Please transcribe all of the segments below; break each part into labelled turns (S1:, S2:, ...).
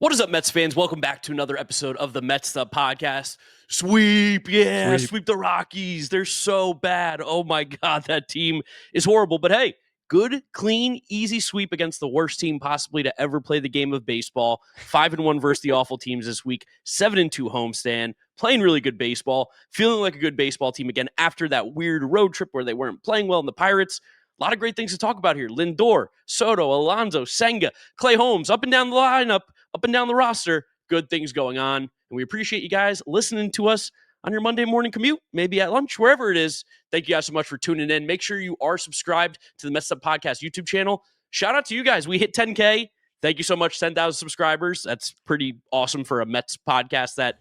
S1: What is up, Mets fans? Welcome back to another episode of the Mets'd podcast. Sweep, yeah, sweep the Rockies. They're so bad. Oh my God, that team is horrible. But hey, good, clean, easy sweep against the worst team possibly to ever play the game of baseball. 5-1 versus the awful teams this week. 7-2 homestand. Playing really good baseball. Feeling like a good baseball team again after that weird road trip where they weren't playing well in the Pirates. A lot of great things to talk about here. Lindor, Soto, Alonso, Senga, Clay Holmes, up and down the lineup, up and down the roster. Good things going on. And we appreciate you guys listening to us on your Monday morning commute, maybe at lunch, wherever it is. Thank you guys so much for tuning in. Make sure you are subscribed to the Mets'd Podcast YouTube channel. Shout out to you guys. We hit 10K. Thank you so much, 10,000 subscribers. That's pretty awesome for a Mets podcast that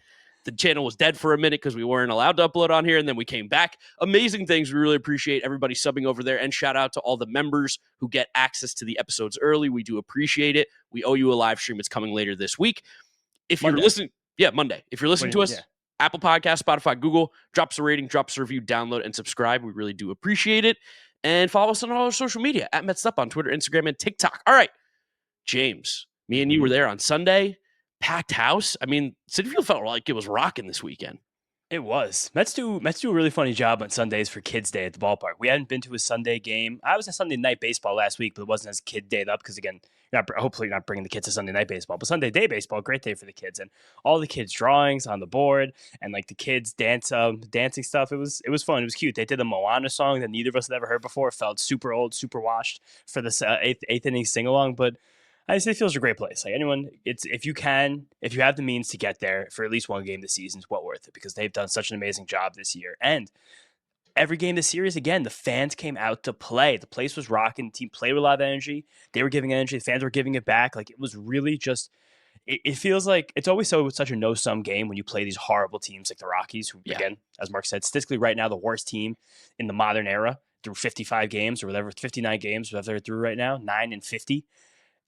S1: the channel was dead for a minute because we weren't allowed to upload on here, and then we came back. Amazing things. We really appreciate everybody subbing over there, and shout out to all the members who get access to the episodes early. We do appreciate it. We owe you a live stream. It's coming later this week. If you're listening, Monday. If you're listening to us, Apple Podcasts, Spotify, Google, drop us a rating, drop us a review, download, and subscribe. We really do appreciate it. And follow us on all our social media, at Mets'd on Twitter, Instagram, and TikTok. All right, James, me and you were there on Sunday. Packed house. I mean, Citi Field felt like it was rocking this weekend.
S2: It was. Mets do a really funny job on Sundays for Kids Day at the ballpark. We hadn't been to a Sunday game. I was at Sunday night baseball last week, but it wasn't as kid day up because, again, hopefully you're not bringing the kids to Sunday night baseball. But Sunday day baseball, great day for the kids. And all the kids' drawings on the board and, like, the kids' dancing stuff. It was fun. It was cute. They did a Moana song that neither of us had ever heard before. It felt super old, super washed for this eighth inning sing-along. But I say Field's a great place. Like anyone, if you have the means to get there for at least one game this season, it's well worth it because they've done such an amazing job this year. And every game this series, again, the fans came out to play. The place was rocking. The team played with a lot of energy. They were giving energy. The fans were giving it back. Like it was really just. It feels like it's always such a no-sum game when you play these horrible teams like the Rockies, who again, as Mark said, statistically right now the worst team in the modern era through 55 games or whatever, 59 games, whatever they're through right now, 9-50.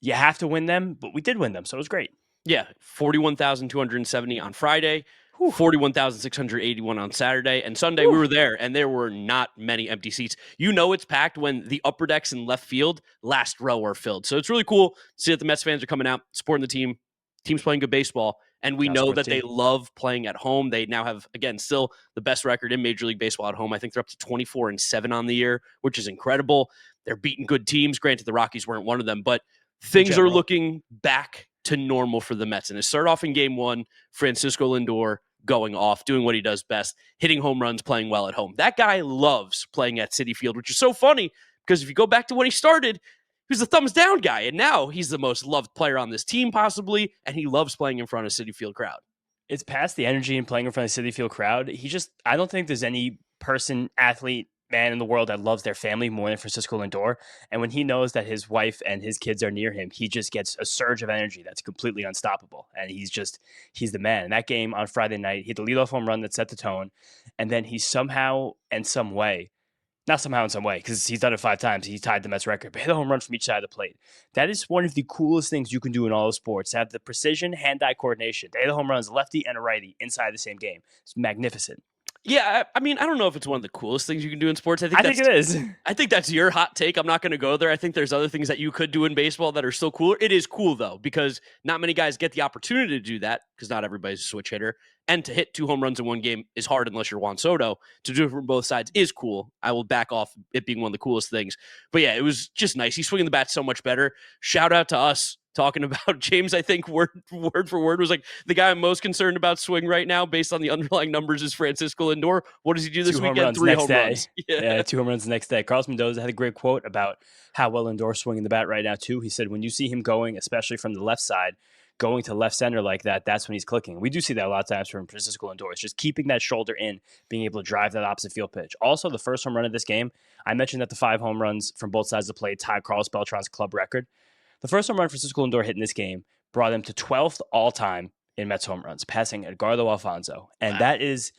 S2: You have to win them, but we did win them, so it was great.
S1: Yeah, 41,270 on Friday, 41,681 on Saturday, and Sunday we were there, and there were not many empty seats. You know it's packed when the upper decks in left field, last row are filled. So it's really cool to see that the Mets fans are coming out, supporting the team. Team's playing good baseball, and we know that they love playing at home. They now have, again, still the best record in Major League Baseball at home. I think they're up to 24-7 on the year, which is incredible. They're beating good teams. Granted, the Rockies weren't one of them, but things are looking back to normal for the Mets. And it started off in game one, Francisco Lindor going off, doing what he does best, hitting home runs, playing well at home. That guy loves playing at Citi Field, which is so funny because if you go back to when he started, he was a thumbs down guy. And now he's the most loved player on this team possibly, and he loves playing in front of Citi Field crowd.
S2: It's past the energy and playing in front of the Citi Field crowd. I don't think there's any person, athlete, man in the world that loves their family more than Francisco Lindor. And when he knows that his wife and his kids are near him, he just gets a surge of energy that's completely unstoppable. And he's the man. And that game on Friday night, he hit the leadoff home run that set the tone. And then he somehow and some way, not somehow in some way, because he's done it 5 times. He tied the Mets record, but hit a home run from each side of the plate. That is one of the coolest things you can do in all of sports, to have the precision hand-eye coordination. They hit the home runs, lefty and a righty, inside the same game. It's magnificent.
S1: Yeah, I mean, I don't know if it's one of the coolest things you can do in sports.
S2: I think it is.
S1: I think that's your hot take. I'm not going to go there. I think there's other things that you could do in baseball that are still cooler. It is cool, though, because not many guys get the opportunity to do that because not everybody's a switch hitter. And to hit 2 home runs in one game is hard unless you're Juan Soto. To do it from both sides is cool. I will back off it being one of the coolest things. But yeah, it was just nice. He's swinging the bat so much better. Shout out to us. Talking about James, I think word for word was like the guy I'm most concerned about swing right now based on the underlying numbers is Francisco Lindor. What does he do this weekend? 3 home runs.
S2: Yeah, 2 home runs the next day. Carlos Mendoza had a great quote about how well Lindor's swinging the bat right now too. He said, when you see him going, especially from the left side, going to left center like that, that's when he's clicking. We do see that a lot of times from Francisco Lindor. It's just keeping that shoulder in, being able to drive that opposite field pitch. Also, the first home run of this game, I mentioned that the 5 home runs from both sides of the plate tied Carlos Beltran's club record. The first home run Francisco Lindor hit in this game brought him to 12th all-time in Mets home runs, passing Edgardo Alfonso. And that is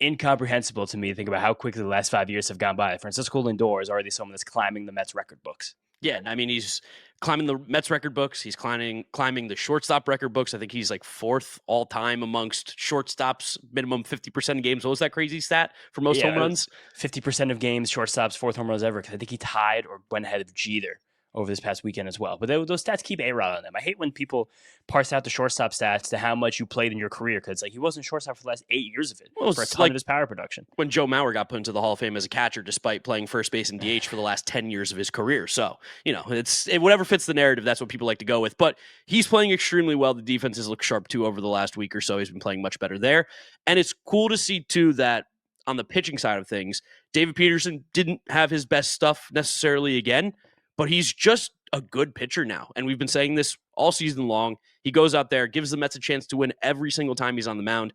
S2: incomprehensible to me to think about how quickly the last 5 years have gone by. Francisco Lindor is already someone that's climbing the Mets record books.
S1: Yeah, I mean, he's climbing the Mets record books. He's climbing the shortstop record books. I think he's like 4th all-time amongst shortstops, minimum 50% of games. What was that crazy stat for most home runs?
S2: 50% of games, shortstops, 4th home runs ever. Because I think he tied or went ahead of Jeter over this past weekend as well. But those stats keep A-Rod on them. I hate when people parse out the shortstop stats to how much you played in your career, because like he wasn't shortstop for the last 8 years of it, for a ton of his power production.
S1: When Joe Mauer got put into the Hall of Fame as a catcher despite playing first base and DH for the last 10 years of his career. So, whatever fits the narrative, that's what people like to go with. But he's playing extremely well. The defenses look sharp, too, over the last week or so. He's been playing much better there. And it's cool to see, too, that on the pitching side of things, David Peterson didn't have his best stuff necessarily again, but he's just a good pitcher now. And we've been saying this all season long. He goes out there, gives the Mets a chance to win every single time he's on the mound.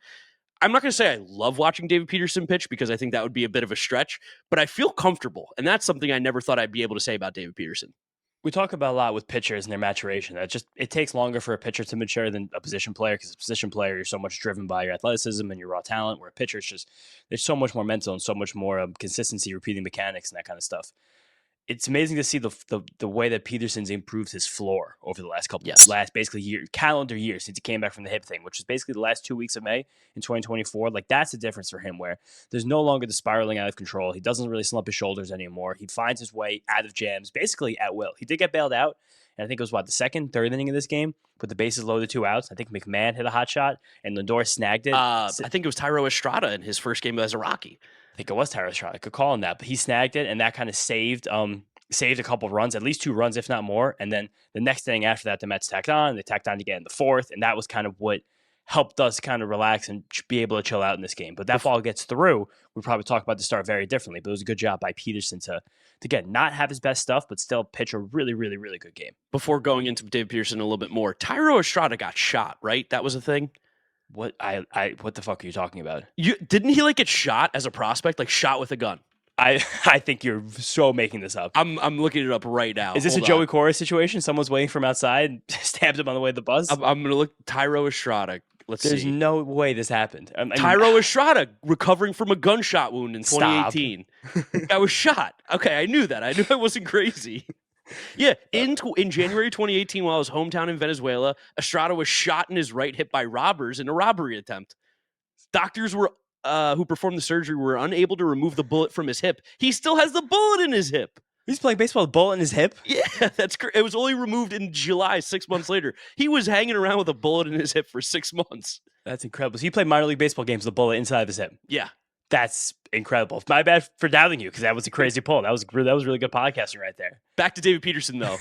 S1: I'm not going to say I love watching David Peterson pitch because I think that would be a bit of a stretch, but I feel comfortable. And that's something I never thought I'd be able to say about David Peterson.
S2: We talk about a lot with pitchers and their maturation. It takes longer for a pitcher to mature than a position player, because a position player, you're so much driven by your athleticism and your raw talent, where a pitcher is just, there's so much more mental and so much more consistency, repeating mechanics and that kind of stuff. It's amazing to see the way that Peterson's improved his floor over the last couple, calendar years since he came back from the hip thing, which is basically the last 2 weeks of May in 2024. Like, that's the difference for him, where there's no longer the spiraling out of control. He doesn't really slump his shoulders anymore. He finds his way out of jams basically at will. He did get bailed out, and I think it was the second, third inning of this game, with the bases loaded, 2 outs. I think McMahon hit a hot shot and Lindor snagged it.
S1: I think it was Thairo Estrada in his first game as a Rocky.
S2: I think it was Thairo Estrada. I could call him that, but he snagged it, and that kind of saved a couple of runs, at least 2 runs, if not more. And then the next inning after that, the Mets tacked on. They tacked on again in the fourth, and that was kind of what helped us kind of relax and be able to chill out in this game. But that ball gets through. We probably talk about the start very differently, but it was a good job by Peterson to again, not have his best stuff, but still pitch a really, really, really good game.
S1: Before going into David Peterson a little bit more, Thairo Estrada got shot, right? That was a thing?
S2: What the fuck are you talking about?
S1: Didn't he get shot as a prospect, shot with a gun?
S2: I think you're so making this up.
S1: I'm looking it up right now.
S2: Is this a Joey Cora situation? Someone's waiting for him outside and stabbed him on the way to the bus?
S1: I'm going to look Thairo Estrada.
S2: There's no way this happened.
S1: Thairo Estrada recovering from a gunshot wound in 2018. I was shot. Okay, I knew that. I knew I wasn't crazy. Yeah, in January 2018, while his hometown in Venezuela, Estrada was shot in his right hip by robbers in a robbery attempt. Doctors who performed the surgery were unable to remove the bullet from his hip. He still has the bullet in his hip.
S2: He's playing baseball with a bullet in his hip?
S1: Yeah, that's great. It was only removed in July, 6 months later. He was hanging around with a bullet in his hip for 6 months.
S2: That's incredible. So he played minor league baseball games with a bullet inside of his hip?
S1: Yeah.
S2: That's incredible. My bad for doubting you, because that was a crazy pull. That was really good podcasting right there.
S1: Back to David Peterson, though.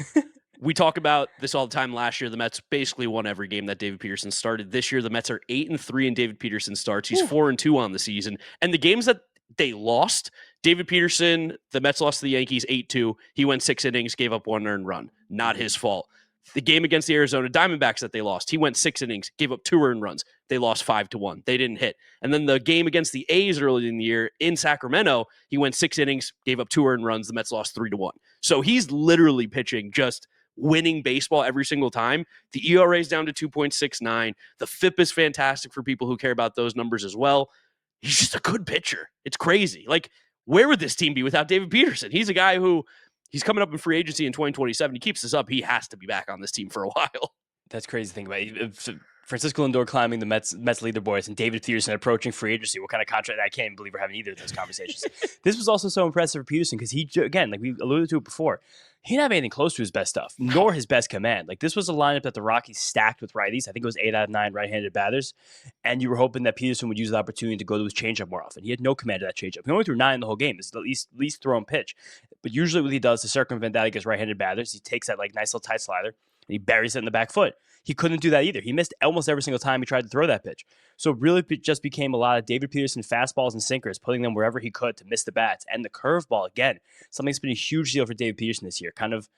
S1: We talk about this all the time. Last year, the Mets basically won every game that David Peterson started. This year, the Mets are 8-3 in David Peterson starts. He's 4-2 on the season. And the games that they lost, David Peterson, the Mets lost to the Yankees 8-2. He went 6 innings, gave up 1 earned run. Not his fault. The game against the Arizona Diamondbacks that they lost, he went 6 innings, gave up 2 earned runs. They lost 5-1. They didn't hit. And then the game against the A's early in the year in Sacramento, he went 6 innings, gave up 2 earned runs. The Mets lost 3-1. So he's literally pitching just winning baseball every single time. The ERA is down to 2.69. The FIP is fantastic for people who care about those numbers as well. He's just a good pitcher. It's crazy. Where would this team be without David Peterson? He's a guy who he's coming up in free agency in 2027. He keeps this up. He has to be back on this team for a while.
S2: That's crazy to think about. Francisco Lindor climbing the Mets leaderboards and David Peterson approaching free agency. What kind of contract? I can't even believe we're having either of those conversations. This was also so impressive for Peterson because he, again, like we alluded to it before, he didn't have anything close to his best stuff, nor his best command. This was a lineup that the Rockies stacked with righties. I think it was 8 out of 9 right-handed batters, and you were hoping that Peterson would use the opportunity to go to his changeup more often. He had no command of that changeup. He only threw 9 the whole game. It's the least thrown pitch. But usually what he does to circumvent that against right-handed batters, he takes that nice little tight slider and he buries it in the back foot. He couldn't do that either. He missed almost every single time he tried to throw that pitch. So it really just became a lot of David Peterson fastballs and sinkers, putting them wherever he could to miss the bats. And the curveball, again, something that's been a huge deal for David Peterson this year, kind of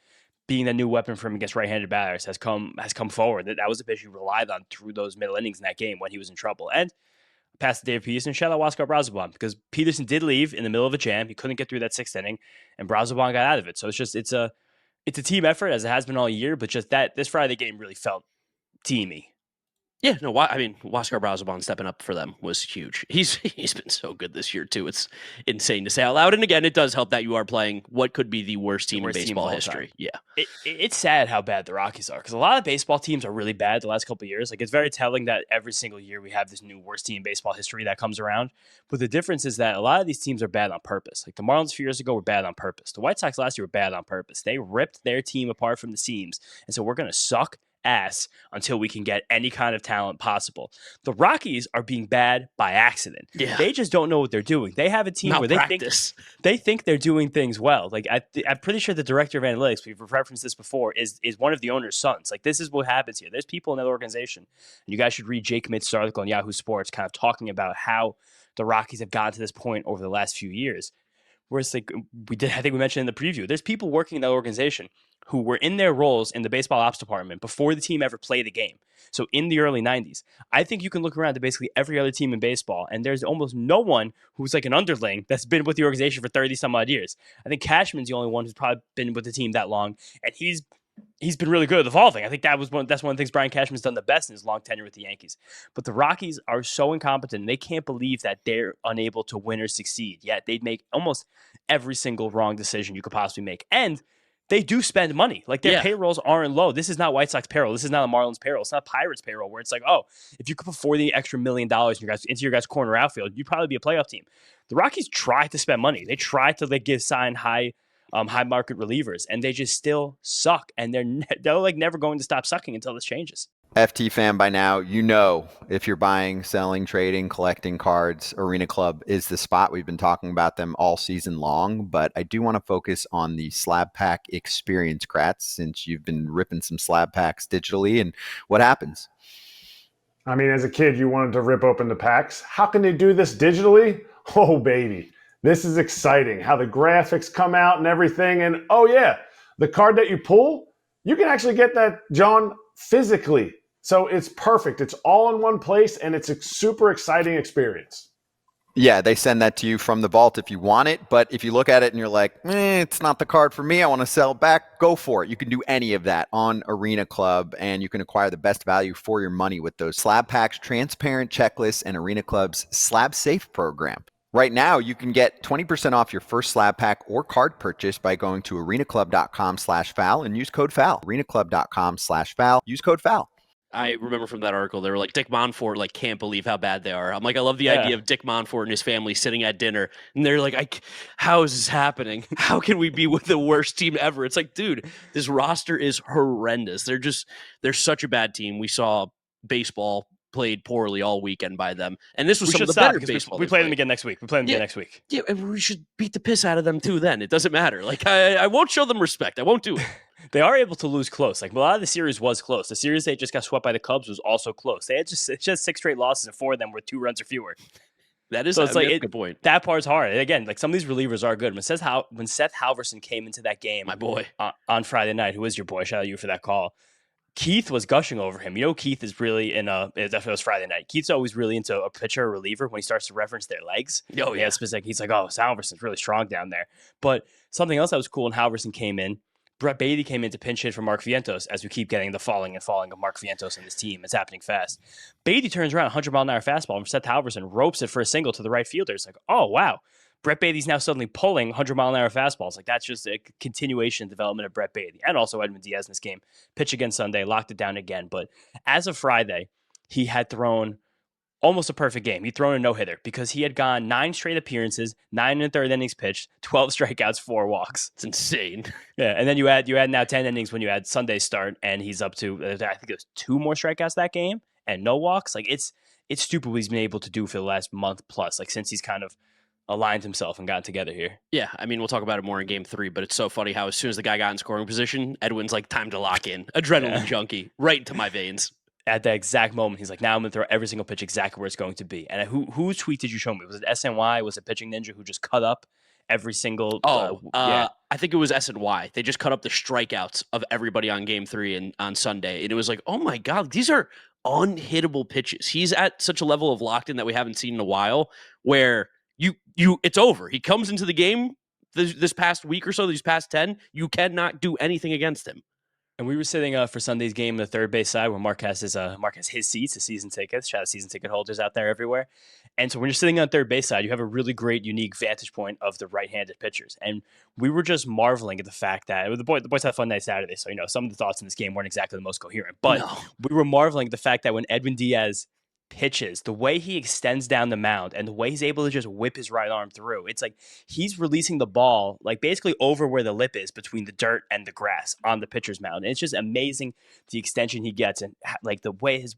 S2: being that new weapon for him against right-handed batters has come forward. That was a pitch he relied on through those middle innings in that game when he was in trouble. And past David Peterson, shout out Oscar Brazoban, because Peterson did leave in the middle of a jam. He couldn't get through that 6th inning, and Brazoban got out of it. So it's a team effort, as it has been all year, but just that this Friday game really felt teamy.
S1: Yeah, no, I mean, Huáscar Brazoban stepping up for them was huge. He's been so good this year too. It's insane to say out loud. And again, it does help that you are playing what could be the worst team in baseball history. Yeah,
S2: It's sad how bad the Rockies are because a lot of baseball teams are really bad the last couple of years. Like it's very telling that every single year we have this new worst team in baseball history that comes around. But the difference is that a lot of these teams are bad on purpose. Like the Marlins a few years ago were bad on purpose. The White Sox last year were bad on purpose. They ripped their team apart from the seams, and so we're gonna suck ass until we can get any kind of talent possible. The Rockies are being bad by accident.
S1: Yeah.
S2: They just don't know what they're doing. They have a team where they think they're doing things well. Like I'm pretty sure the director of analytics, we've referenced this before, is one of the owner's sons. Like this is what happens here. There's people in that organization, and you guys should read Jake Mitz's article on Yahoo Sports, kind of talking about how the Rockies have gotten to this point over the last few years. Where it's like I think we mentioned in the preview, there's people working in that organization who were in their roles in the baseball ops department before the team ever played a game. So in the early 90s, I think you can look around to basically every other team in baseball, and there's almost no one who's like an underling that's been with the organization for 30 some odd years. I think Cashman's the only one who's probably been with the team that long, and he's been really good at evolving. I think that's one of the things Brian Cashman's done the best in his long tenure with the Yankees. But the Rockies are so incompetent, and they can't believe that they're unable to win or succeed. Yet they'd make almost every single wrong decision you could possibly make. And they do spend money. Like their payrolls aren't low. This is not White Sox payroll. This is not a Marlins payroll. It's not Pirates payroll where it's like, oh, if you could put $40 extra million into your guys' corner outfield, you'd probably be a playoff team. The Rockies try to spend money. They try to sign high market relievers, and they just still suck. And they're like never going to stop sucking until this changes.
S3: FT fan by now, you know, if you're buying, selling, trading, collecting cards, Arena Club is the spot. We've been talking about them all season long, but I do want to focus on the slab pack experience, Kratz, since you've been ripping some slab packs digitally. And what happens?
S4: I mean, as a kid, you wanted to rip open the packs. How can they do this digitally? Oh, baby. This is exciting, how the graphics come out and everything. And, oh, yeah, the card that you pull, you can actually get that, John, physically. So it's perfect. It's all in one place, and it's a super exciting experience.
S3: Yeah, they send that to you from the vault if you want it. But if you look at it and you're like, it's not the card for me, I want to sell back, go for it. You can do any of that on Arena Club, and you can acquire the best value for your money with those slab packs, transparent checklists, and Arena Club's Slab Safe program. Right now, you can get 20% off your first slab pack or card purchase by going to arenaclub.com/foul and use code FOUL. arenaclub.com/foul, use code FOUL.
S1: I remember from that article, they were like, Dick Monfort, can't believe how bad they are. I'm like, I love the idea of Dick Monfort and his family sitting at dinner, and they're like, how is this happening? How can we be with the worst team ever? It's like, dude, this roster is horrendous. They're such a bad team. We saw baseball played poorly all weekend by them, and this was some of the better baseball.
S2: We play them again next week.
S1: Yeah, and we should beat the piss out of them too. Then it doesn't matter. Like I won't show them respect. I won't do it.
S2: They are able to lose close. Like a lot of the series was close. The series they just got swept by the Cubs was also close. They had just 6 straight losses, and 4 of them were 2 runs or fewer.
S1: That is
S2: that's
S1: a good point.
S2: That part's hard. And again, like some of these relievers are good. When Seth Halverson came into that game,
S1: my boy,
S2: on Friday night, who is your boy? Shout out to you for that call. Keith was gushing over him. You know, Keith is really it was Friday night. Keith's always really into a pitcher or reliever when he starts to reference their legs.
S1: Oh, yeah.
S2: Specific. He's like, oh, Halverson's really strong down there. But something else that was cool when Halverson came in, Brett Baty came in to pinch hit for Mark Vientos as we keep getting the falling of Mark Vientos in this team. It's happening fast. Baty turns around 100-mile-an-hour fastball and Seth Halverson ropes it for a single to the right fielder. It's like, oh, wow. Brett Baty's now suddenly pulling 100-mile-an-hour fastballs. Like, that's just a continuation and development of Brett Baty. And also Edwin Díaz in this game. Pitch again Sunday, locked it down again. But as of Friday, he had thrown almost a perfect game. He'd thrown a no-hitter because he had gone 9 straight appearances, 9 1/3 innings pitched, 12 strikeouts, 4 walks.
S1: It's insane.
S2: Yeah, and then you add now 10 innings when you add Sunday's start, and he's up to, I think it was 2 more strikeouts that game and no walks. Like, it's stupid what he's been able to do for the last month plus, like since he's kind of aligned himself and gotten together here.
S1: Yeah, I mean, we'll talk about it more in game 3, but it's so funny how as soon as the guy got in scoring position, Edwin's like, time to lock in. Adrenaline junkie, right into my veins.
S2: At that exact moment, he's like, now I'm going to throw every single pitch exactly where it's going to be. And whose tweet did you show me? Was it SNY? Was it Pitching Ninja who just cut up every single?
S1: I think it was SNY. They just cut up the strikeouts of everybody on game 3 and on Sunday. And it was like, oh my God, these are unhittable pitches. He's at such a level of locked in that we haven't seen in a while where it's over. He comes into the game this past week or so, these past 10, you cannot do anything against him.
S2: And we were sitting for Sunday's game on the third base side where Mark has his seats, his season tickets. Shout out season ticket holders out there everywhere. And so when you're sitting on third base side, you have a really great, unique vantage point of the right-handed pitchers. And we were just marveling at the fact that the boys had a fun night Saturday. So, some of the thoughts in this game weren't exactly the most coherent. But we were marveling at the fact that when Edwin Díaz pitches, the way he extends down the mound and the way he's able to just whip his right arm through, it's like he's releasing the ball like basically over where the lip is between the dirt and the grass on the pitcher's mound. And it's just amazing the extension he gets and like the way it's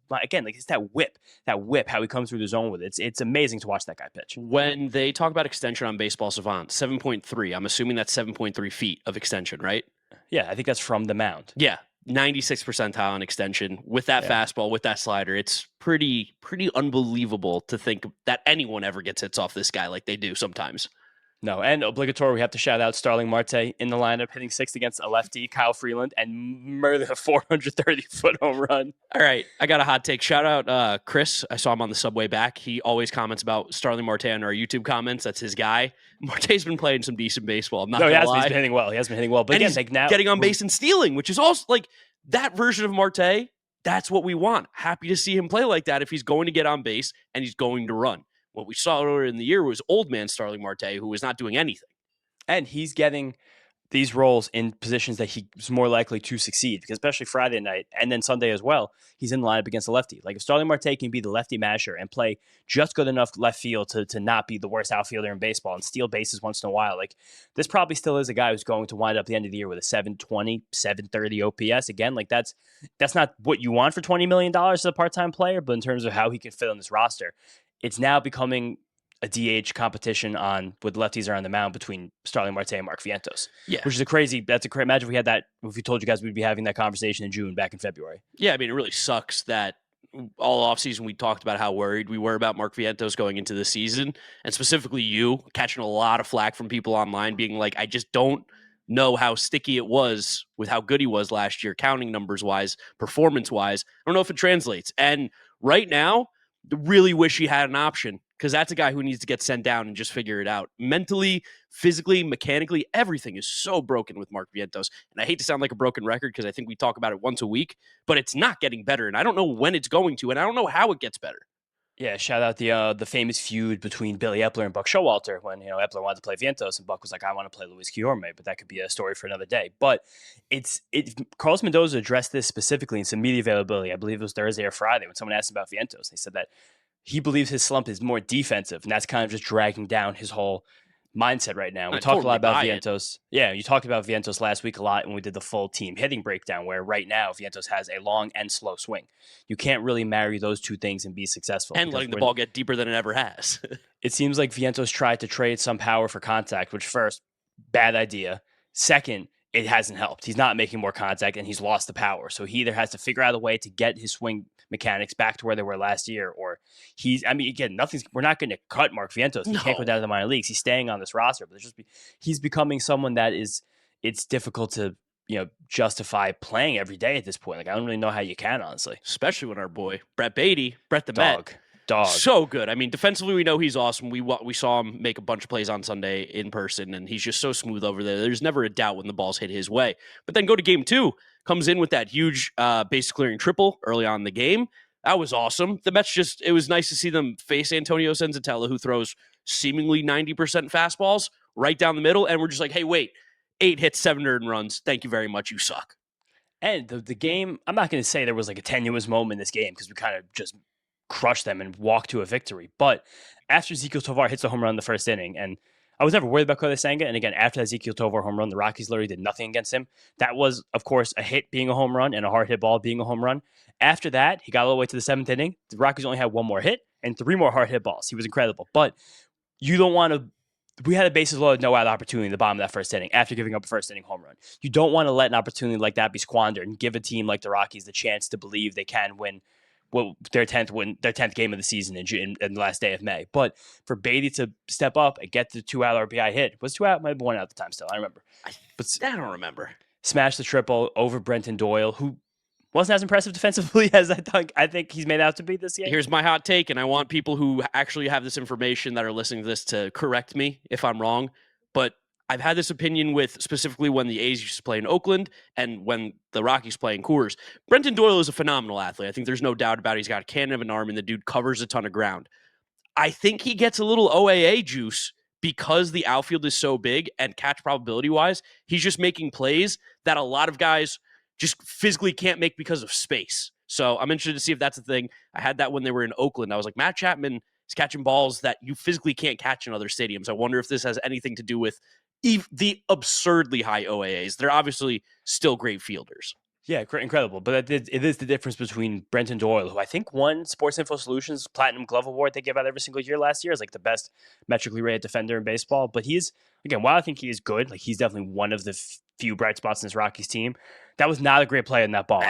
S2: that whip, how he comes through the zone with it. It's amazing to watch that guy pitch.
S1: When they talk about extension on Baseball Savant, 7.3, I'm assuming that's 7.3 feet of extension, right?
S2: Yeah, I think that's from the mound.
S1: Yeah. 96th percentile on extension with that fastball, with that slider. It's pretty unbelievable to think that anyone ever gets hits off this guy like they do sometimes.
S2: No, and obligatory, we have to shout out Starling Marte in the lineup, hitting sixth against a lefty, Kyle Freeland, and murder a 430-foot home run.
S1: All right, I got a hot take. Shout out Chris. I saw him on the subway back. He always comments about Starling Marte on our YouTube comments. That's his guy. Marte's been playing some decent baseball. I'm not gonna lie.
S2: He's been hitting well. He has been hitting well. But
S1: and
S2: again,
S1: he's
S2: like now,
S1: getting on base and stealing, which is also like that version of Marte. That's what we want. Happy to see him play like that if he's going to get on base and he's going to run. What we saw earlier in the year was old man Starling Marte, who was not doing anything.
S2: And he's getting these roles in positions that he's more likely to succeed, because especially Friday night and then Sunday as well, he's in the lineup against a lefty. Like if Starling Marte can be the lefty masher and play just good enough left field to not be the worst outfielder in baseball and steal bases once in a while, like this probably still is a guy who's going to wind up at the end of the year with a 720, 730 OPS. Again, like that's not what you want for $20 million as a part-time player, but in terms of how he can fit on this roster, it's now becoming a DH competition with lefties are on the mound between Starling Marte and Mark Vientos. Yeah. Which is imagine if we had that, if we told you guys we'd be having that conversation in June back in February.
S1: Yeah, I mean, it really sucks that all offseason we talked about how worried we were about Mark Vientos going into the season, and specifically you catching a lot of flack from people online being like, I just don't know how sticky it was with how good he was last year, counting numbers wise, performance wise. I don't know if it translates. And right now, I really wish he had an option, because that's a guy who needs to get sent down and just figure it out. Mentally, physically, mechanically, everything is so broken with Mark Vientos. And I hate to sound like a broken record because I think we talk about it once a week, but it's not getting better. And I don't know when it's going to, and I don't know how it gets better.
S2: Yeah, shout out the famous feud between Billy Epler and Buck Showalter when Epler wanted to play Vientos and Buck was like, I want to play Luis Guillorme, but that could be a story for another day. But Carlos Mendoza addressed this specifically in some media availability. I believe it was Thursday or Friday when someone asked him about Vientos. They said that he believes his slump is more defensive, and that's kind of just dragging down his whole mindset right now. We talked a lot about Vientos. Yeah, you talked about Vientos last week a lot when we did the full team hitting breakdown, where right now Vientos has a long and slow swing. You can't really marry those two things and be successful.
S1: And letting the ball get deeper than it ever has.
S2: It seems like Vientos tried to trade some power for contact, which first, bad idea. Second, it hasn't helped. He's not making more contact, and he's lost the power. So he either has to figure out a way to get his swing mechanics back to where they were last year, or we're not going to cut Mark Vientos. He can't go down to the minor leagues. He's staying on this roster, but he's becoming someone that it's difficult to, justify playing every day at this point. Like, I don't really know how you can, honestly.
S1: Especially when our boy, Brett the Met.
S2: Dog.
S1: So good. I mean, defensively, we know he's awesome. We saw him make a bunch of plays on Sunday in person, and he's just so smooth over there. There's never a doubt when the ball's hit his way. But then go to game 2, comes in with that huge base clearing triple early on in the game. That was awesome. The Mets it was nice to see them face Antonio Senzatella, who throws seemingly 90% fastballs right down the middle. And we're just like, hey, wait, 8 hits, 7 earned runs. Thank you very much. You suck.
S2: And the game, I'm not going to say there was like a tenuous moment in this game because we kind of just crushed them and walked to a victory. But after Ezequiel Tovar hits a home run in the first inning, and I was never worried about Kodai Senga, and again, after that Ezequiel Tovar home run, the Rockies literally did nothing against him. That was, of course, a hit being a home run and a hard hit ball being a home run. After that, he got all the way to the 7th inning. The Rockies only had 1 more hit and 3 more hard hit balls. He was incredible. But you don't want to... We had a bases loaded, no out opportunity in the bottom of that first inning after giving up a first inning home run. You don't want to let an opportunity like that be squandered and give a team like the Rockies the chance to believe they can win their 10th game of the season in the last day of May. But for Baty to step up and get the 2-out RBI hit, was 2 out? Might be 1 out at the time still. I remember.
S1: I don't remember.
S2: Smash the triple over Brenton Doyle, who wasn't as impressive defensively as I think he's made out to be this year.
S1: Here's my hot take, and I want people who actually have this information that are listening to this to correct me if I'm wrong. But I've had this opinion with specifically when the A's used to play in Oakland and when the Rockies play in Coors. Brenton Doyle is a phenomenal athlete. I think there's no doubt about it. He's got a cannon of an arm, and the dude covers a ton of ground. I think he gets a little OAA juice because the outfield is so big, and catch probability-wise, he's just making plays that a lot of guys just physically can't make because of space. So I'm interested to see if that's a thing. I had that when they were in Oakland. I was like, Matt Chapman is catching balls that you physically can't catch in other stadiums. I wonder if this has anything to do with the absurdly high OAAs. They're obviously still great fielders.
S2: Yeah, incredible. But it is the difference between Brenton Doyle, who I think won Sports Info Solutions Platinum Glove Award they give out every single year last year as like the best metrically rated defender in baseball. But he's, again, while I think he is good, like he's definitely one of the few bright spots in this Rockies team. That was not a great play in that ball.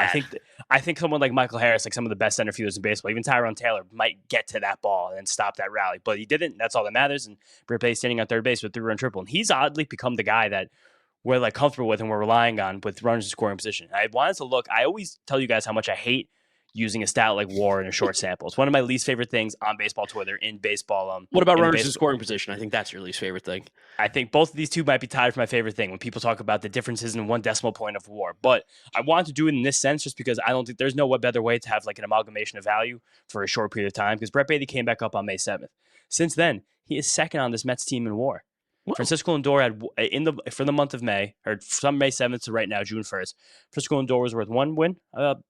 S2: I think someone like Michael Harris, like some of the best center fielders in baseball, even Tyrone Taylor, might get to that ball and stop that rally. But he didn't. That's all that matters. And Brett Baty standing on third base with 3-run triple. And he's oddly become the guy that we're like comfortable with and we're relying on with runners in scoring position. I wanted to look. I always tell you guys how much I hate using a stat like WAR in a short sample. It's one of my least favorite things on baseball Twitter, in baseball.
S1: What about runners in scoring position? I think that's your least favorite thing.
S2: I think both of these two might be tied for my favorite thing when people talk about the differences in 1 decimal point of WAR. But I wanted to do it in this sense just because I don't think there's no better way to have like an amalgamation of value for a short period of time, because Brett Baty came back up on May 7th. Since then, he is second on this Mets team in WAR. Whoa. Francisco Lindor had for the month of May, or from May 7th to right now, June 1st, Francisco Lindor was worth 1 win,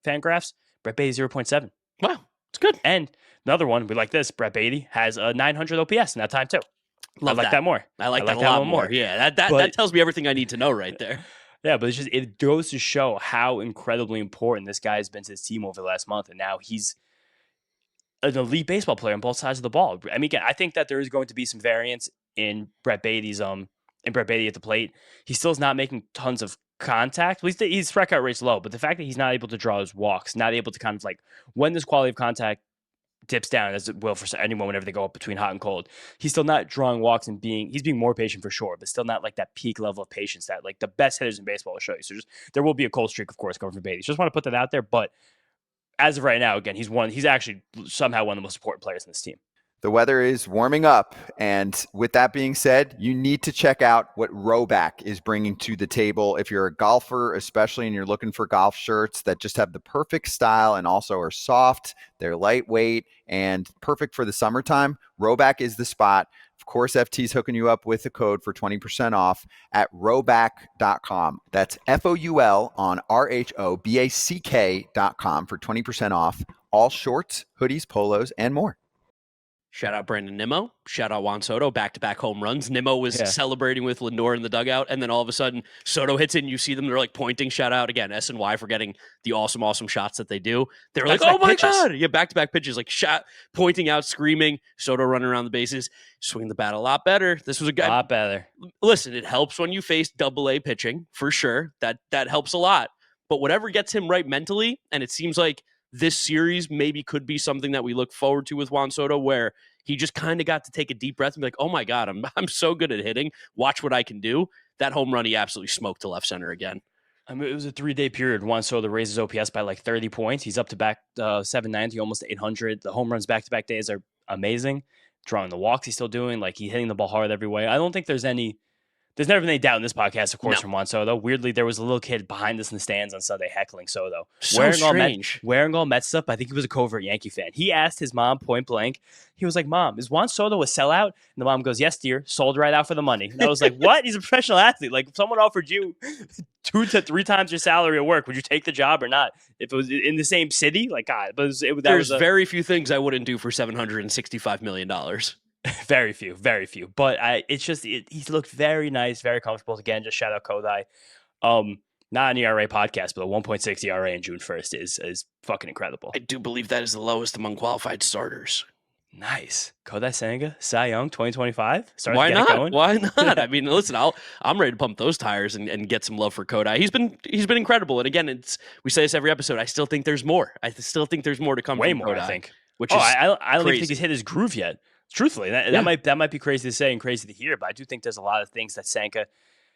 S2: Fangraphs. Brett Baty 0.7.
S1: Wow, it's good.
S2: And another one, we like this. Brett Baty has a 900 OPS in that time too. I like that more.
S1: I like that a lot more. Yeah, that tells me everything I need to know right there.
S2: Yeah, but it goes to show how incredibly important this guy has been to his team over the last month, and now he's an elite baseball player on both sides of the ball. I mean, again, I think that there is going to be some variance in Brett Baty's Brett Baty at the plate. He still is not making tons of contact. At least his strikeout rate's low, but the fact that he's not able to draw his walks, not able to kind of like when this quality of contact dips down, as it will for anyone whenever they go up between hot and cold, he's still not drawing walks and he's being more patient for sure, but still not like that peak level of patience that like the best hitters in baseball will show you. So there will be a cold streak, of course, coming from Baty. Just want to put that out there, but as of right now, again, he's actually somehow one of the most important players in this team.
S3: The weather is warming up, and with that being said, you need to check out what Rhoback is bringing to the table. If you're a golfer, especially, and you're looking for golf shirts that just have the perfect style and also are soft, they're lightweight, and perfect for the summertime, Rhoback is the spot. Of course, FT's hooking you up with a code for 20% off at rhoback.com. That's FOUL on RHOBACK.com for 20% off all shorts, hoodies, polos, and more.
S1: Shout out Brandon Nimmo. Shout out Juan Soto. Back-to-back home runs. Nimmo was celebrating with Lindor in the dugout, and then all of a sudden, Soto hits it, and you see them. They're like pointing. Shout out again, SNY for getting the awesome, awesome shots that they do. They're like, oh my God. Yeah, back-to-back pitches, like shot, pointing out, screaming. Soto running around the bases. Swing the bat a lot better. This was a guy.
S2: A lot better.
S1: Listen, it helps when you face AA pitching, for sure. That helps a lot. But whatever gets him right mentally, and it seems like this series maybe could be something that we look forward to with Juan Soto, where he just kind of got to take a deep breath and be like, oh my God, I'm so good at hitting. Watch what I can do. That home run, he absolutely smoked to left center again.
S2: I mean, it was a 3-day period. Juan Soto raises OPS by like 30 points. He's up to back 790, almost 800. The home runs back-to-back days are amazing. Drawing the walks he's still doing. Like, he's hitting the ball hard every way. I don't think there's never been any doubt in this podcast, of course, from Juan Soto. Weirdly, there was a little kid behind us in the stands on Sunday heckling Soto.
S1: So strange.
S2: Wearing all Mets stuff. I think he was a covert Yankee fan. He asked his mom point blank. He was like, Mom, is Juan Soto a sellout? And the mom goes, yes, dear. Sold right out for the money. And I was like, what? He's a professional athlete. Like, if someone offered you 2 to 3 times your salary at work, would you take the job or not? If it was in the same city? Like, God. But
S1: there's very few things I wouldn't do for $765 million.
S2: Very few. But he's looked very nice, very comfortable. Again, just shout out Kodai. Not an ERA podcast, but a 1.6 ERA in June 1st is fucking incredible.
S1: I do believe that is the lowest among qualified starters.
S2: Nice. Kodai Senga, Cy Young 2025.
S1: Why not? Why not? I mean, listen, I'm ready to pump those tires and get some love for Kodai. He's been incredible. And again, we say this every episode. I still think there's more. I still think there's more to come.
S2: Way
S1: from
S2: more,
S1: Kodai,
S2: I think.
S1: Which is
S2: I don't even think he's hit his groove yet. Truthfully, that might be crazy to say and crazy to hear, but I do think there's a lot of things that Senga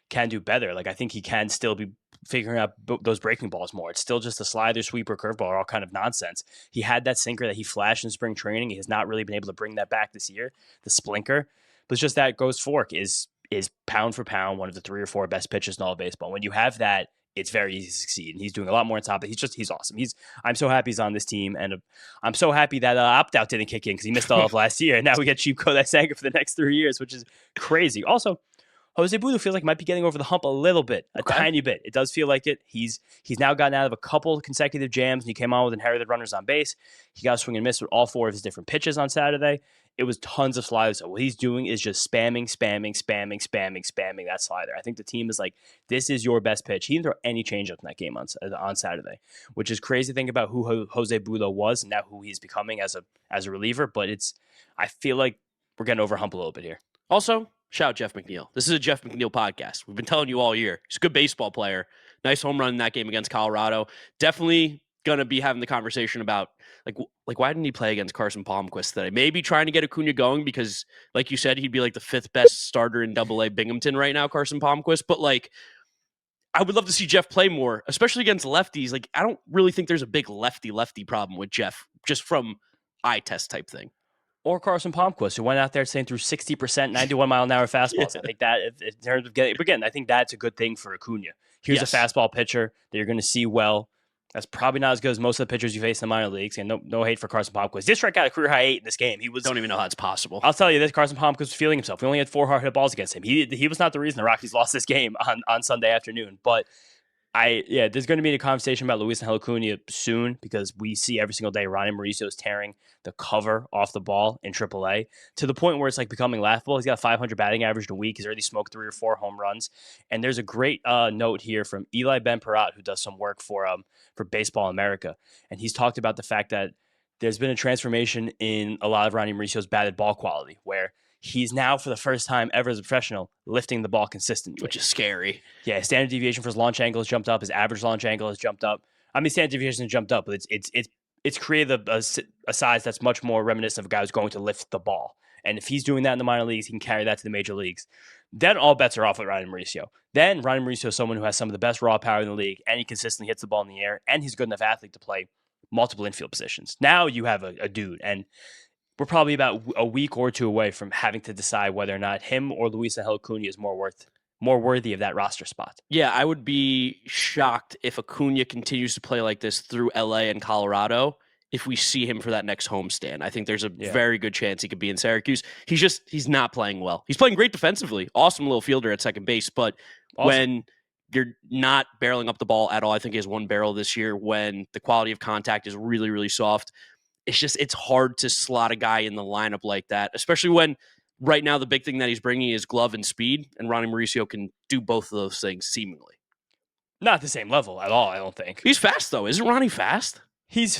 S2: can do better. Like, I think he can still be figuring out those breaking balls more. It's still just a slider, sweeper, curveball are all kind of nonsense. He had that sinker that he flashed in spring training. He has not really been able to bring that back this year, the splinker. But it's just that ghost fork is is pound for pound one of the 3 or 4 best pitchers in all of baseball. When you have that, it's very easy to succeed. And he's doing a lot more on top of it. He's awesome. I'm so happy he's on this team. And I'm so happy that opt-out didn't kick in because he missed all of last year. And now we get Chico that Sanger for the next 3 years, which is crazy. Also, Jose Budo feels like he might be getting over the hump a little bit, a tiny bit. It does feel like it. He's now gotten out of a couple consecutive jams, and he came on with inherited runners on base. He got a swing and miss with all 4 of his different pitches on Saturday. It was tons of sliders. So what he's doing is just spamming that slider. I think the team is like, this is your best pitch. He didn't throw any changeup in that game on Saturday, which is crazy to think about who Jose Budo was and now who he's becoming as a reliever. But I feel like we're getting over hump a little bit here.
S1: Also, shout out Jeff McNeil. This is a Jeff McNeil podcast. We've been telling you all year. He's a good baseball player. Nice home run in that game against Colorado. Definitely going to be having the conversation about, like why didn't he play against Carson Palmquist today? Maybe trying to get Acuña going because, like you said, he'd be like the 5th best starter in AA Binghamton right now, Carson Palmquist. But, like, I would love to see Jeff play more, especially against lefties. Like, I don't really think there's a big lefty problem with Jeff, just from eye test type thing.
S2: Or Carson Palmquist, who went out there saying through 60%, 91-mile-an-hour fastballs. Yeah. I think that, in terms of getting, again, I think that's a good thing for Acuña. Here's a fastball pitcher that you're going to see well. That's probably not as good as most of the pitchers you face in the minor leagues. And no hate for Carson Palmquist. This strike out a career high 8 in this game.
S1: Don't even know how it's possible.
S2: I'll tell you this: Carson Palmquist was feeling himself. We only had 4 hard hit balls against him. He was not the reason the Rockies lost this game on Sunday afternoon. But there's going to be a conversation about Luisangel Acuña soon because we see every single day Ronny Mauricio is tearing the cover off the ball in AAA to the point where it's like becoming laughable. He's got 500 batting average in a week. He's already smoked 3 or 4 home runs. And there's a great note here from Eli Ben-Parat, who does some work for Baseball America. And he's talked about the fact that there's been a transformation in a lot of Ronny Mauricio's batted ball quality, where he's now, for the first time ever as a professional, lifting the ball consistently.
S1: Which is scary.
S2: Yeah, standard deviation for his launch angle has jumped up. His average launch angle has jumped up. I mean, standard deviation has jumped up, but it's created a size that's much more reminiscent of a guy who's going to lift the ball. And if he's doing that in the minor leagues, he can carry that to the major leagues. Then all bets are off with Ronny Mauricio. Then Ronny Mauricio is someone who has some of the best raw power in the league, and he consistently hits the ball in the air, and he's a good enough athlete to play multiple infield positions. Now you have a dude, and we're probably about a week or 2 away from having to decide whether or not him or Luisangel Acuña is more worthy of that roster spot.
S1: Yeah, I would be shocked if Acuña continues to play like this through LA and Colorado if we see him for that next homestand. I think there's a very good chance he could be in Syracuse. He's not playing well. He's playing great defensively. Awesome little fielder at second base, but when you're not barreling up the ball at all, I think he has 1 barrel this year, when the quality of contact is really, really soft. It's hard to slot a guy in the lineup like that, especially when right now the big thing that he's bringing is glove and speed, and Ronny Mauricio can do both of those things seemingly.
S2: Not at the same level at all, I don't think.
S1: He's fast, though. Isn't Ronny fast?
S2: He's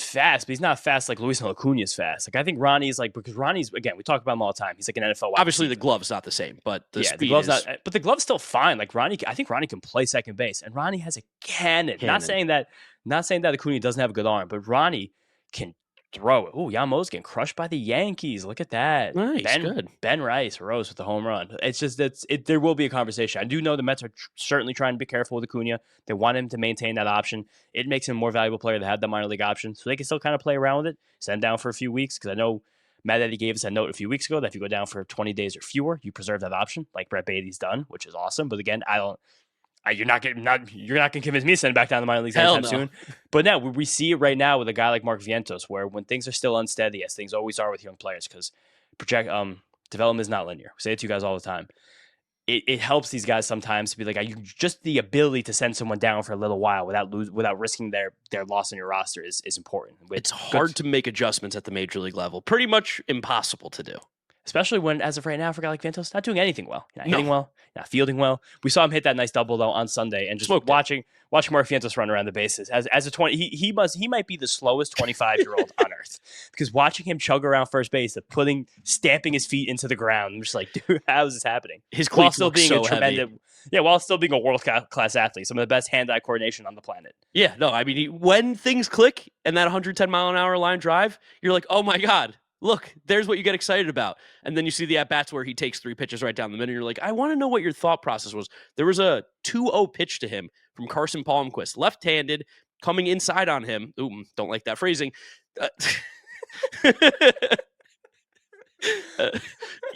S2: fast, but he's not fast like Luisangel Acuña is fast. Like, I think Ronnie's because Ronnie's, again, we talk about him all the time. He's like an NFL wide
S1: Obviously,
S2: receiver.
S1: the glove's not the same, but the speed
S2: the glove's
S1: is...
S2: but the glove's still fine. Like, I think Ronnie can play second base, and Ronnie has a cannon. Not saying that Acuña doesn't have a good arm, but Ronnie can throw it. Ooh, Yamo's getting crushed by the Yankees. Look at that.
S1: Nice, good.
S2: Ben Rice rose with the home run. It's just there will be a conversation. I do know the Mets are certainly trying to be careful with Acuña. They want him to maintain that option. It makes him a more valuable player to have that minor league option, so they can still kind of play around with it. Send him down for a few weeks, because I know Matt Eddy gave us a note a few weeks ago that if you go down for 20 days or fewer, you preserve that option, like Brett Baty's done, which is awesome. But again, you're not going to convince me to send him back down to the minor leagues anytime soon. But now we see it right now with a guy like Mark Vientos, where when things are still unsteady, as things always are with young players, because development is not linear. We say it to you guys all the time. It helps these guys sometimes to be like, just the ability to send someone down for a little while without risking their loss on your roster is important.
S1: It's hard to make adjustments at the major league level. Pretty much impossible to do.
S2: Especially when, as of right now, for a guy like Vientos, not doing anything well. Not hitting well, not fielding well. We saw him hit that nice double, though, on Sunday, and just watching Mark Vientos run around the bases. As a 20, he might be the slowest 25-year-old on earth, because watching him chug around first base, stamping his feet into the ground, I'm just like, dude, how is this happening?
S1: His cleats look so heavy.
S2: While still being a world-class athlete, some of the best hand-eye coordination on the planet.
S1: Yeah, no, I mean, when things click and that 110-mile-an-hour line drive, you're like, oh my God. Look, there's what you get excited about. And then you see the at-bats where he takes 3 pitches right down the middle, and you're like, I want to know what your thought process was. There was a 2-0 pitch to him from Carson Palmquist, left-handed, coming inside on him. Ooh, don't like that phrasing.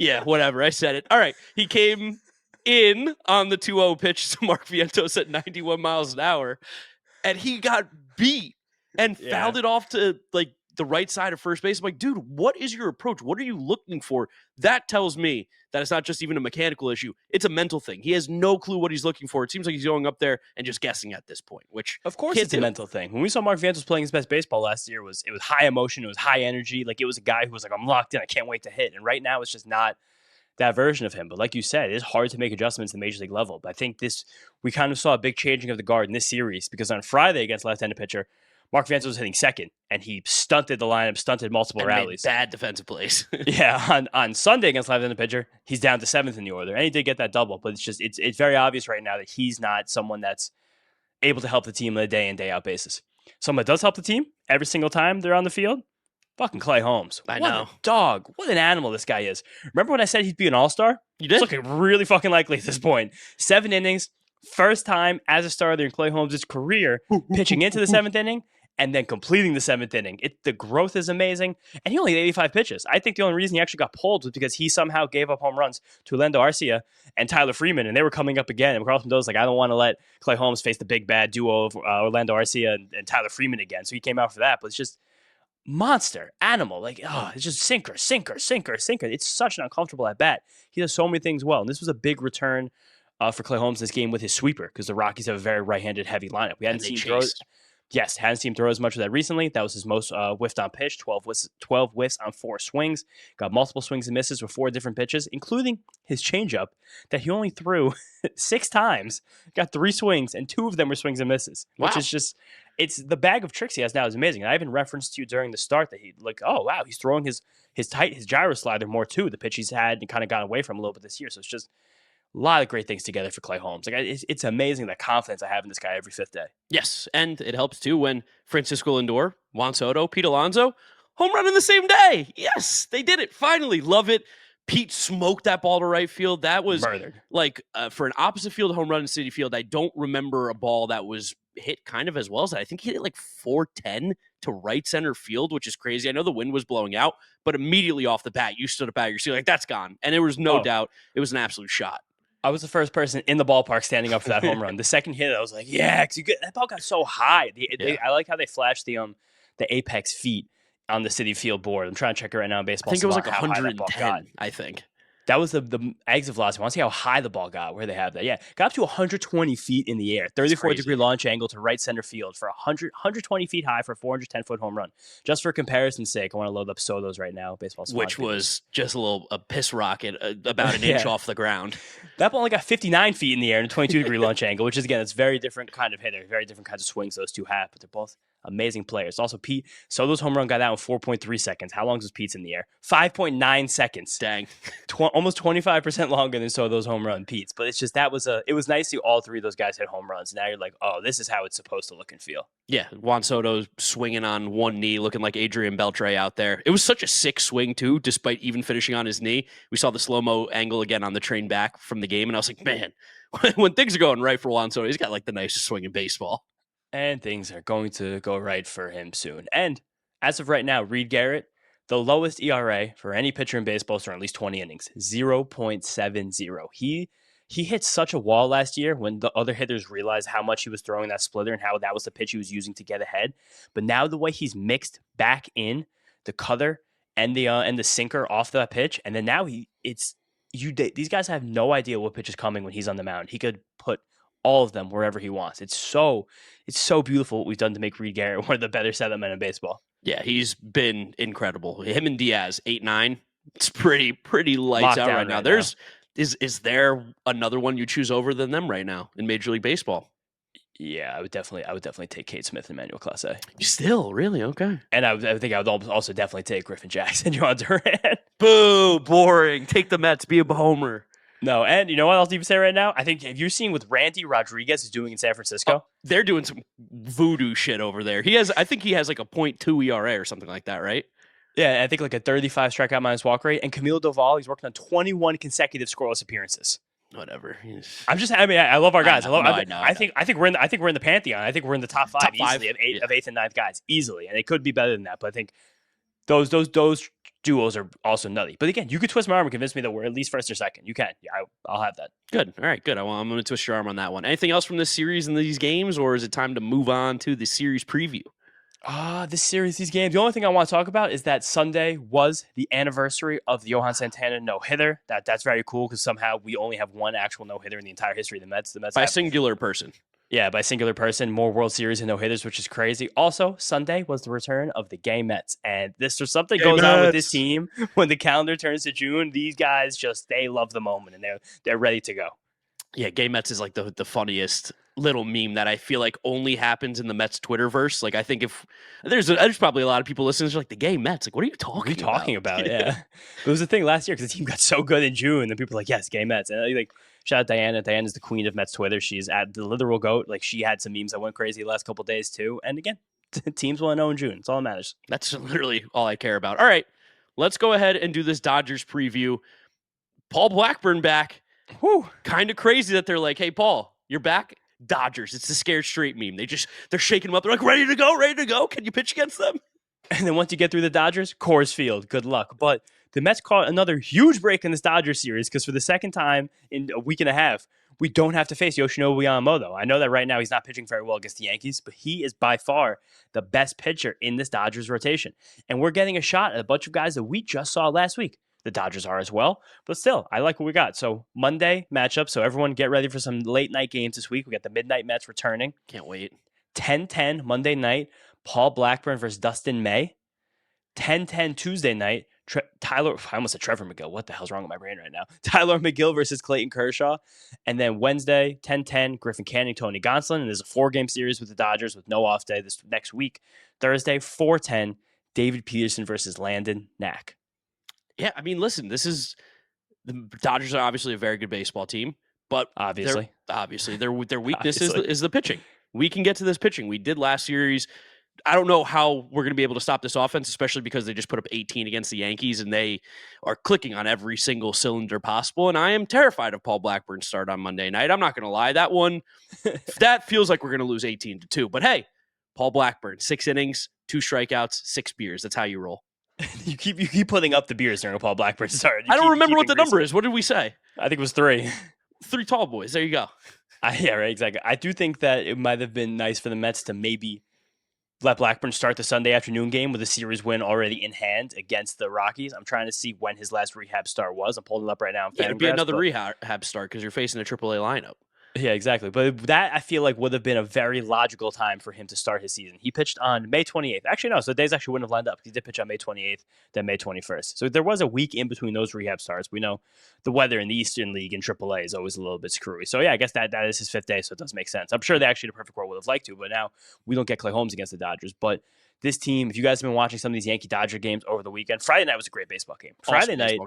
S1: Yeah, whatever. I said it. All right. He came in on the 2-0 pitch to Mark Vientos at 91 miles an hour, and he got beat and fouled it off to like the right side of first base. I'm like, dude, what is your approach? What are you looking for? That tells me that it's not just even a mechanical issue. It's a mental thing. He has no clue what he's looking for. It seems like he's going up there and just guessing at this point, which
S2: of course it's a mental thing. When we saw Mark Vientos playing his best baseball last year, it was high emotion. It was high energy. Like it was a guy who was like, I'm locked in. I can't wait to hit. And right now it's just not that version of him. But like you said, it's hard to make adjustments at the major league level. But I think we kind of saw a big changing of the guard in this series because on Friday against left-handed pitcher, Mark Vientos was hitting second, and he stunted the lineup, stunted multiple rallies.
S1: Bad defensive plays.
S2: Yeah, on Sunday against left-handed pitcher, he's down to seventh in the order, and he did get that double. But it's very obvious right now that he's not someone that's able to help the team on a day in, day out basis. Someone that does help the team every single time they're on the field. Fucking Clay Holmes.
S1: I
S2: what
S1: know.
S2: A dog. What an animal this guy is. Remember when I said he'd be an all-star?
S1: You did?
S2: It's looking really fucking likely at this point. 7 innings, first time as a starter in Clay Holmes' career, pitching into the 7th inning, and then completing the 7th inning. The growth is amazing, and he only had 85 pitches. I think the only reason he actually got pulled was because he somehow gave up home runs to Lando Arcia and Tyler Freeman, and they were coming up again. And Carlson Doe's like, I don't want to let Clay Holmes face the big bad duo of Orlando Arcia and Tyler Freeman again. So he came out for that, but it's just monster, animal. Like, it's just sinker. It's such an uncomfortable at bat. He does so many things well, and this was a big return for Clay Holmes this game with his sweeper because the Rockies have a very right-handed heavy lineup. We hadn't seen throws. Yes, hadn't seen him throw as much of that recently. That was his most whiffed on pitch, 12 whiffs on 4 swings. Got multiple swings and misses with 4 different pitches, including his changeup that he only threw 6 times. Got 3 swings, and 2 of them were swings and misses, which is just, it's the bag of tricks he has now is amazing. And I even referenced to you during the start that he's throwing his gyro slider more too, the pitch he's had and kind of gotten away from a little bit this year. So it's just a lot of great things together for Clay Holmes. Like it's amazing the confidence I have in this guy every 5th day.
S1: Yes, and it helps too when Francisco Lindor, Juan Soto, Pete Alonso, home run in the same day. Yes, they did it. Finally, love it. Pete smoked that ball to right field. That was
S2: murdered.
S1: Like for an opposite field home run in Citi Field, I don't remember a ball that was hit kind of as well as that. I think he hit it like 410 to right center field, which is crazy. I know the wind was blowing out, but immediately off the bat, you stood up out of your seat like, that's gone. And there was no doubt it was an absolute shot.
S2: I was the first person in the ballpark standing up for that home run. The second hit, I was like, yeah, because that ball got so high. I like how they flashed the apex feet on the Citi Field board. I'm trying to check it right now in baseball.
S1: I think it was like 110, I think.
S2: That was the exit velocity. I want to see how high the ball got, where they have that. Yeah, got up to 120 feet in the air, 34-degree launch angle to right center field for 120 feet high for a 410-foot home run. Just for comparison's sake, I want to load up Soto's right now, baseball.
S1: Which was just a piss rocket about an inch off the ground.
S2: That ball only got 59 feet in the air and a 22-degree launch angle, which is, again, it's very different kind of hitter, very different kinds of swings those two have, but they're both amazing players. Also, Pete Soto's home run got out in 4.3 seconds. How long was Pete's in the air? 5.9 seconds.
S1: Dang.
S2: Almost 25% longer than Soto's home run, Pete's. But it's just it was nice to see all 3 of those guys hit home runs. Now you're like, oh, this is how it's supposed to look and feel.
S1: Yeah, Juan Soto swinging on one knee, looking like Adrian Beltre out there. It was such a sick swing, too, despite even finishing on his knee. We saw the slow-mo angle again on the train back from the game, and I was like, man, when things are going right for Juan Soto, he's got like the nicest swing in baseball.
S2: And things are going to go right for him soon. And as of right now, Reed Garrett, the lowest ERA for any pitcher in baseball for at least 20 innings, 0.70. He hit such a wall last year when the other hitters realized how much he was throwing that splitter and how that was the pitch he was using to get ahead. But now the way he's mixed back in the cutter and the sinker off that pitch, and then now these guys have no idea what pitch is coming when he's on the mound. He could put all of them wherever he wants. It's so beautiful what we've done to make Reed Garrett one of the better setup men in baseball.
S1: Yeah, he's been incredible. Him and Diaz, 8-9. It's pretty lights out right now. Is there another one you choose over than them right now in Major League Baseball?
S2: Yeah, I would definitely take Cade Smith and Emmanuel Clase.
S1: Still, really? Okay.
S2: And I think I would also definitely take Griffin Jackson, Johan Duran.
S1: Boo, boring. Take the Mets, be a homer.
S2: No, and you know what I'll even say right now? I think have you seen what Randy Rodriguez is doing in San Francisco?
S1: They're doing some voodoo shit over there. I think he has like a 0.2 ERA or something like that, right?
S2: Yeah, I think like a 35 strikeout minus walk rate. And Camilo Doval, he's working on 21 consecutive scoreless appearances.
S1: Whatever.
S2: I love our guys.
S1: I
S2: think we're in the pantheon. I think we're in the top 5
S1: easily
S2: of 8th and 9th guys easily, and it could be better than that. But I think those duos are also nutty. But again, you could twist my arm and convince me that we're at least first or second. You can. Yeah, I'll have that.
S1: Good. All right, good. I'm going to twist your arm on that one. Anything else from this series and these games, or is it time to move on to the series preview?
S2: This series, these games. The only thing I want to talk about is that Sunday was the anniversary of the Johan Santana no-hitter. That's very cool because somehow we only have one actual no-hitter in the entire history of the Mets. The Mets
S1: by a singular person.
S2: Yeah, by singular person, more World Series and no-hitters, which is crazy. Also, Sunday was the return of the gay Mets. And there's something goes on with this team when the calendar turns to June. These guys they love the moment, and they're ready to go.
S1: Yeah, gay Mets is like the funniest little meme that I feel like only happens in the Mets Twitterverse. Like, I think if there's probably a lot of people listening who's like, the gay Mets, like, what are you talking about?
S2: Yeah. It was the thing last year because the team got so good in June, and people were like, yes, gay Mets. And like, shout out Diana. Diana's the queen of Mets Twitter. She's at the literal GOAT. Like, she had some memes that went crazy the last couple of days too. And again, teams will know in June. It's all that matters.
S1: That's literally all I care about. All right, let's go ahead and do this Dodgers preview. Paul Blackburn back.
S2: Whew.
S1: Kind of crazy that they're like, hey, Paul, you're back? Dodgers. It's the scared straight meme. They're shaking them up. They're like, ready to go. Can you pitch against them?
S2: And then once you get through the Dodgers, Coors Field, good luck. But the Mets caught another huge break in this Dodgers series because for the second time in a week and a half, we don't have to face Yoshinobu Yamamoto. I know that right now he's not pitching very well against the Yankees, but he is by far the best pitcher in this Dodgers rotation. And we're getting a shot at a bunch of guys that we just saw last week. The Dodgers are as well, but still, I like what we got. So Monday matchup, so everyone get ready for some late night games this week. We got the midnight Mets returning.
S1: Can't wait.
S2: 10:10 Monday night, Paul Blackburn versus Dustin May. 10:10 Tuesday night, I almost said Trevor McGill. What the hell's wrong with my brain right now? Tyler McGill versus Clayton Kershaw. And then Wednesday, 10:10, Griffin Canning, Tony Gonsolin. And there's a 4-game series with the Dodgers with no off day this next week. Thursday, 4:10, David Peterson versus Landon Knack.
S1: Yeah, I mean, listen, the Dodgers are obviously a very good baseball team, but
S2: Obviously
S1: their weakness is the pitching. We can get to this pitching. We did last series. I don't know how we're going to be able to stop this offense, especially because they just put up 18 against the Yankees and they are clicking on every single cylinder possible. And I am terrified of Paul Blackburn's start on Monday night. I'm not going to lie. That one, that feels like we're going to lose 18-2. But hey, Paul Blackburn, 6 innings, 2 strikeouts, 6 beers. That's how you roll.
S2: You keep putting up the beers during a Paul Blackburn start.
S1: I don't remember what the number is. What did we say?
S2: I think it was 3.
S1: 3 tall boys. There you go.
S2: Yeah, right, exactly. I do think that it might have been nice for the Mets to maybe let Blackburn start the Sunday afternoon game with a series win already in hand against the Rockies. I'm trying to see when his last rehab start was. I'm pulling it up right now.
S1: Yeah, it'd be another rehab start because you're facing a AAA lineup.
S2: Yeah, exactly. But that, I feel like, would have been a very logical time for him to start his season. He pitched on May 28th. Actually, no. So the days actually wouldn't have lined up. He did pitch on May 28th, then May 21st. So there was a week in between those rehab starts. We know the weather in the Eastern League and AAA is always a little bit screwy. So, yeah, I guess that is his 5th day, so it does make sense. I'm sure they actually, the perfect world, would have liked to, but now we don't get Clay Holmes against the Dodgers. But this team, if you guys have been watching some of these Yankee-Dodger games over the weekend, Friday night was a great baseball game. Friday night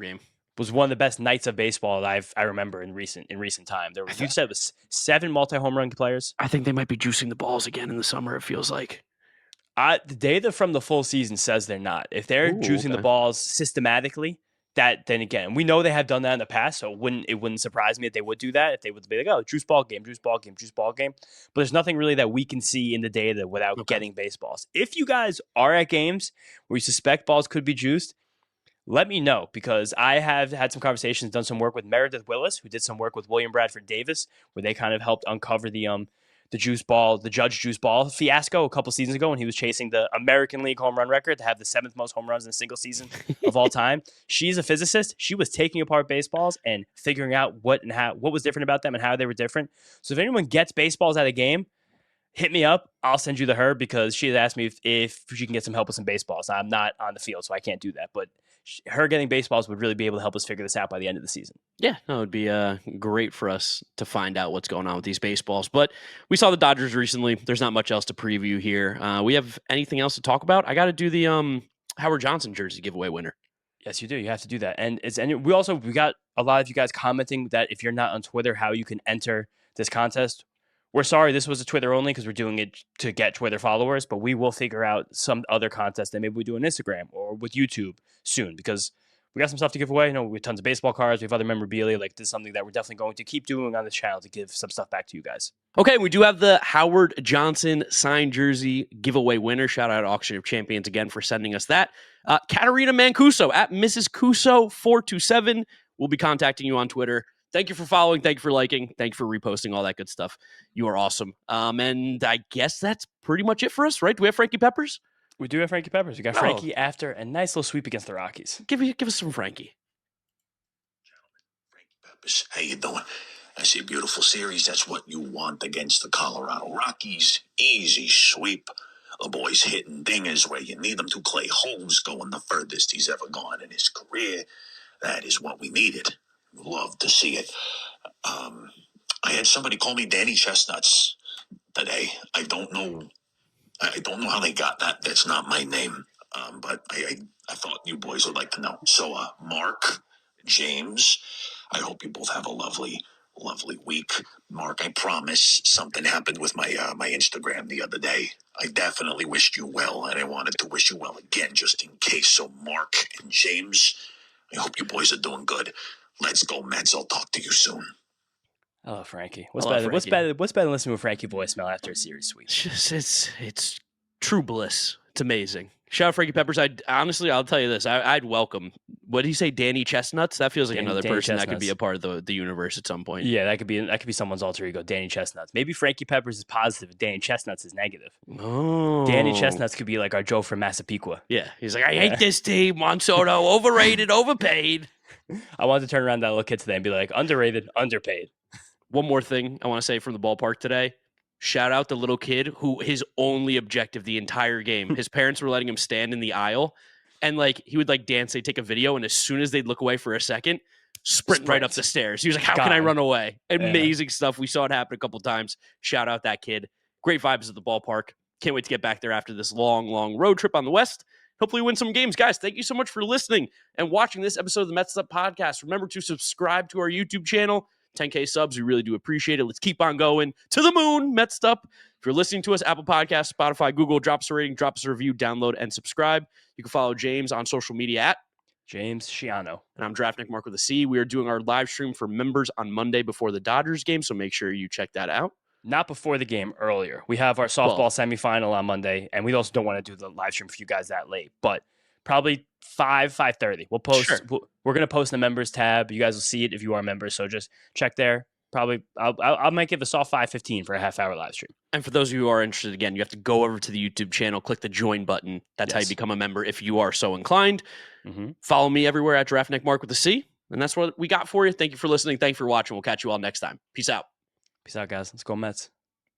S2: was one of the best nights of baseball that I remember in recent time. There was, you said it was 7 multi-home run players.
S1: I think they might be juicing the balls again in the summer, it feels like.
S2: The data from the full season says they're not. If they're juicing the balls systematically, then again, we know they have done that in the past, so it wouldn't surprise me if they would do that, if they would be like, oh, juice ball game. But there's nothing really that we can see in the data without getting baseballs. If you guys are at games where you suspect balls could be juiced, let me know, because I have had some conversations, done some work with Meredith Willis, who did some work with William Bradford Davis, where they kind of helped uncover the Judge juice ball fiasco a couple seasons ago when he was chasing the American League home run record to have the 7th most home runs in a single season of all time. She's a physicist. She was taking apart baseballs and figuring out what was different about them and how they were different. So if anyone gets baseballs at a game, hit me up. I'll send you to her, because she has asked me if she can get some help with some baseballs. I'm not on the field, so I can't do that. But her getting baseballs would really be able to help us figure this out by the end of the season.
S1: Yeah, no, it would be great for us to find out what's going on with these baseballs. But we saw the Dodgers recently. There's not much else to preview here. We have anything else to talk about? I got to do the Howard Johnson jersey giveaway winner.
S2: Yes, you do. You have to do that. And we got a lot of you guys commenting that if you're not on Twitter, how you can enter this contest. We're sorry this was a Twitter only, because we're doing it to get Twitter followers, but we will figure out some other contest that maybe we do on Instagram or with YouTube soon, because we got some stuff to give away. We have tons of baseball cards. We have other memorabilia. Like, this is something that we're definitely going to keep doing on this channel to give some stuff back to you guys.
S1: Okay, we do have the Howard Johnson signed jersey giveaway winner. Shout out to Auction of Champions again for sending us that. Katarina Mancuso at Mrs. Cuso 427 will be contacting you on Twitter. Thank you for following. Thank you for liking. Thank you for reposting, all that good stuff. You are awesome. And I guess that's pretty much it for us, right? Do we have Frankie Peppers?
S2: We do have Frankie Peppers. We got Frankie after a nice little sweep against the Rockies.
S1: Give us some Frankie.
S5: Frankie Peppers, how you doing? I see a beautiful series. That's what you want against the Colorado Rockies. Easy sweep. The boy's hitting dingers where you need them to. Clay Holmes going the furthest he's ever gone in his career. That is what we needed. Love to see it. I had somebody call me Danny Chestnuts today. I don't know how they got that. That's not my name. But I thought you boys would like to know. So, Mark, James, I hope you both have a lovely week. Mark, I promise something happened with my my Instagram the other day. I definitely wished you well, and I wanted to wish you well again just in case. So, Mark and James, I hope you boys are doing good. Let's go, Mets. I'll talk to you soon.
S2: I love Frankie. What's better than listening to a Frankie voicemail after a series sweep?
S1: It's true bliss. It's amazing. Shout out Frankie Peppers. Honestly, I'll tell you this. I'd welcome. What did he say? Danny Chestnuts? That feels like another person that could be a part of the universe at some point.
S2: Yeah, that could be someone's alter ego. Danny Chestnuts. Maybe Frankie Peppers is positive. Danny Chestnuts is negative.
S1: Oh,
S2: Danny Chestnuts could be like our Joe from Massapequa.
S1: Yeah, he's like, I hate this team. Juan Soto, overrated, overpaid.
S2: I wanted to turn around that little kid today and be like, underrated, underpaid.
S1: One more thing I want to say from the ballpark today. Shout out the little kid who his only objective the entire game, his parents were letting him stand in the aisle and like he would like dance, they'd take a video, and as soon as they'd look away for a second, sprint right up the stairs. He was like, how can I run away? Amazing stuff. We saw it happen a couple times. Shout out that kid. Great vibes at the ballpark. Can't wait to get back there after this long road trip on the West. Hopefully win some games. Guys, thank you so much for listening and watching this episode of the Mets'd podcast. Remember to subscribe to our YouTube channel. 10K subs, we really do appreciate it. Let's keep on going to the moon. Mets'd up. If you're listening to us, Apple Podcasts, Spotify, Google, drop us a rating, drop us a review, download, and subscribe. You can follow James on social media at
S2: James Schiano.
S1: And I'm Draft Mark with a C. We are doing our live stream for members on Monday before the Dodgers game, so make sure you check that out.
S2: Not before the game, earlier. We have our softball semifinal on Monday, and we also don't want to do the live stream for you guys that late, but probably 5:30. We'll post. Sure. We're going to post in the members tab. You guys will see it if you are members, so just check there. Probably, I might give a soft 5:15 for a half-hour live stream.
S1: And for those of you who are interested, again, you have to go over to the YouTube channel, click the join button. That's how you become a member if you are so inclined. Mm-hmm. Follow me everywhere at Draft Mark with a C. And that's what we got for you. Thank you for listening. Thank you for watching. We'll catch you all next time. Peace out.
S2: Peace out, guys. Let's go Mets.